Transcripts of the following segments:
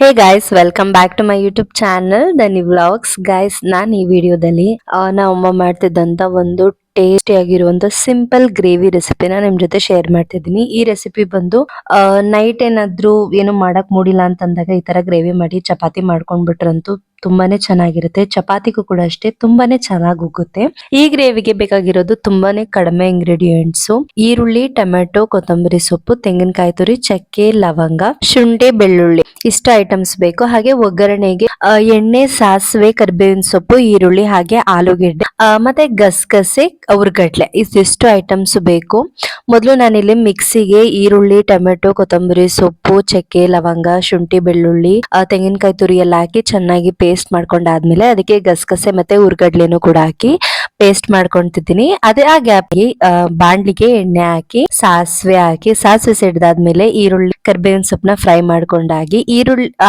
Hey guys, welcome back to my YouTube channel Dani vlogs. Guys, ನಾನು ಈ ವಿಡಿಯೋದಲ್ಲಿ ನಮ್ಮಮ್ಮ ಮಾಡ್ತಿದ್ದಂತ ಒಂದು ಟೇಸ್ಟಿ ಆಗಿರುವಂತ ಸಿಂಪಲ್ ಗ್ರೇವಿ ರೆಸಿಪಿನ ನಿಮ್ ಜೊತೆ ಶೇರ್ ಮಾಡ್ತಿದ್ದೀನಿ. ಈ ರೆಸಿಪಿ ಬಂದು ನೈಟ್ ಏನಾದ್ರು ಏನು ಮಾಡಕ್ ಮೂಡಿಲ್ಲ ಅಂತಂದಾಗ ಈ ತರ ಗ್ರೇವಿ ಮಾಡಿ ಚಪಾತಿ ಮಾಡ್ಕೊಂಡ್ಬಿಟ್ರಂತೂ ತುಂಬಾನೇ ಚೆನ್ನಾಗಿರುತ್ತೆ. ಚಪಾತಿಗೂ ಕೂಡ ಅಷ್ಟೇ ತುಂಬಾನೇ ಚೆನ್ನಾಗಿ ಹೋಗುತ್ತೆ. ಈ ಗ್ರೇವಿಗೆ ಬೇಕಾಗಿರೋದು ತುಂಬಾನೇ ಕಡಿಮೆ ಇಂಗ್ರೀಡಿಯೆಂಟ್ಸ್: ಈರುಳ್ಳಿ, ಟೊಮೆಟೊ, ಕೊತ್ತಂಬರಿ ಸೊಪ್ಪು, ತೆಂಗಿನಕಾಯಿ ತುರಿ, ಚಕ್ಕೆ, ಲವಂಗ, ಶುಂಠಿ, ಬೆಳ್ಳುಳ್ಳಿ ಇಷ್ಟ ಐಟಮ್ಸ್ ಬೇಕು. ಹಾಗೆ ಒಗ್ಗರಣೆಗೆ ಎಣ್ಣೆ, ಸಾಸಿವೆ, ಕರಿಬೇವಿನ ಸೊಪ್ಪು, ಈರುಳ್ಳಿ, ಹಾಗೆ ಆಲೂಗೆಡ್ಡೆ, ಮತ್ತೆ ಗಸಗಸೆ, ಉರ್ಗಡ್ಲೆ ಇದಿಷ್ಟು ಐಟಮ್ಸ್ ಬೇಕು. ಮೊದಲು ನಾನಿಲ್ಲಿ ಮಿಕ್ಸಿಗೆ ಈರುಳ್ಳಿ, ಟೊಮೆಟೊ, ಕೊತ್ತಂಬರಿ ಸೊಪ್ಪು, ಚಕ್ಕೆ, ಲವಂಗ, ಶುಂಠಿ, ಬೆಳ್ಳುಳ್ಳಿ, ತೆಂಗಿನಕಾಯಿ ತುರಿ ಎಲ್ಲ ಹಾಕಿ ಚೆನ್ನಾಗಿ ಪೇಸ್ಟ್ ಮಾಡ್ಕೊಂಡಾದ್ಮೇಲೆ ಅದಕ್ಕೆ ಗಸಗಸೆ ಮತ್ತೆ ಉರ್ಗಡ್ಲೆನೂ ಕೂಡ ಹಾಕಿ ಪೇಸ್ಟ್ ಮಾಡ್ಕೊಂತಿದ್ದೀನಿ. ಅದೇ ಆ ಗ್ಯಾಪ್ಗೆ ಬಾಂಡ್ಲಿಗೆ ಎಣ್ಣೆ ಹಾಕಿ ಸಾಸಿವೆ ಸಿಡ್ದಾದ್ಮೇಲೆ ಈರುಳ್ಳಿ, ಕರಿಬೇವಿನ ಸೊಪ್ಪನ್ನ ಫ್ರೈ ಮಾಡ್ಕೊಂಡಾಗಿ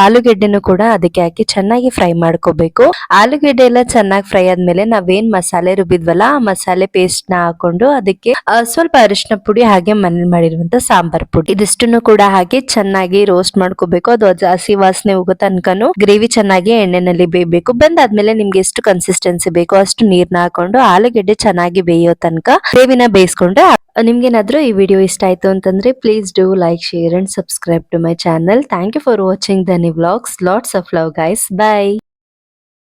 ಆಲೂಗೆಡ್ಡೆನೂ ಕೂಡ ಅದಕ್ಕೆ ಹಾಕಿ ಚೆನ್ನಾಗಿ ಫ್ರೈ ಮಾಡ್ಕೋಬೇಕು. ಆಲೂಗೆಡ್ಡೆ ಎಲ್ಲ ಚೆನ್ನಾಗಿ ಫ್ರೈ ಆದ್ಮೇಲೆ ನಾವೇನ್ ಮಸಾಲೆ ರುಬ್ಬಿದ್ವಲ್ಲ ಆ ಮಸಾಲೆ ಪೇಸ್ಟ್ ನ ಹಾಕೊಂಡು ಅದಕ್ಕೆ ಸ್ವಲ್ಪ ಅರಿಶಿನ ಪುಡಿ ಹಾಗೆ ಮನೇಲಿ ಮಾಡಿರುವಂತ ಸಾಂಬಾರ್ ಪುಡಿ ಇದಿಷ್ಟನ್ನು ಕೂಡ ಹಾಕಿ ಚೆನ್ನಾಗಿ ರೋಸ್ಟ್ ಮಾಡ್ಕೋಬೇಕು. ಅದು ಹಸಿ ವಾಸನೆ ಹೋಗೋ ತನಕನು ಗ್ರೇವಿ ಚೆನ್ನಾಗಿ ಎಣ್ಣೆನಲ್ಲಿ ಬೇಯಬೇಕು. ಬೆಂದಾದ್ಮೇಲೆ ನಿಮ್ಗೆ ಎಷ್ಟು ಕನ್ಸಿಸ್ಟೆನ್ಸಿ ಬೇಕೋ ಅಷ್ಟು ನೀರ್ನ ಹಾಕೊಂಡು ಆಲೂಗೆಡ್ಡೆ ಚೆನ್ನಾಗಿ ಬೇಯೋ ತನಕ ಗ್ರೇವಿನ ಬೇಯಿಸ್ಕೊಂಡ್ರೆ ನಿಮ್ಗೇನಾದ್ರೂ ಈ ವಿಡಿಯೋ ಇಷ್ಟ ಆಯ್ತು ಅಂತಂದ್ರೆ please do like, share and subscribe to my channel. Thank you for watching Dhani Vlogs. Lots of love guys. Bye.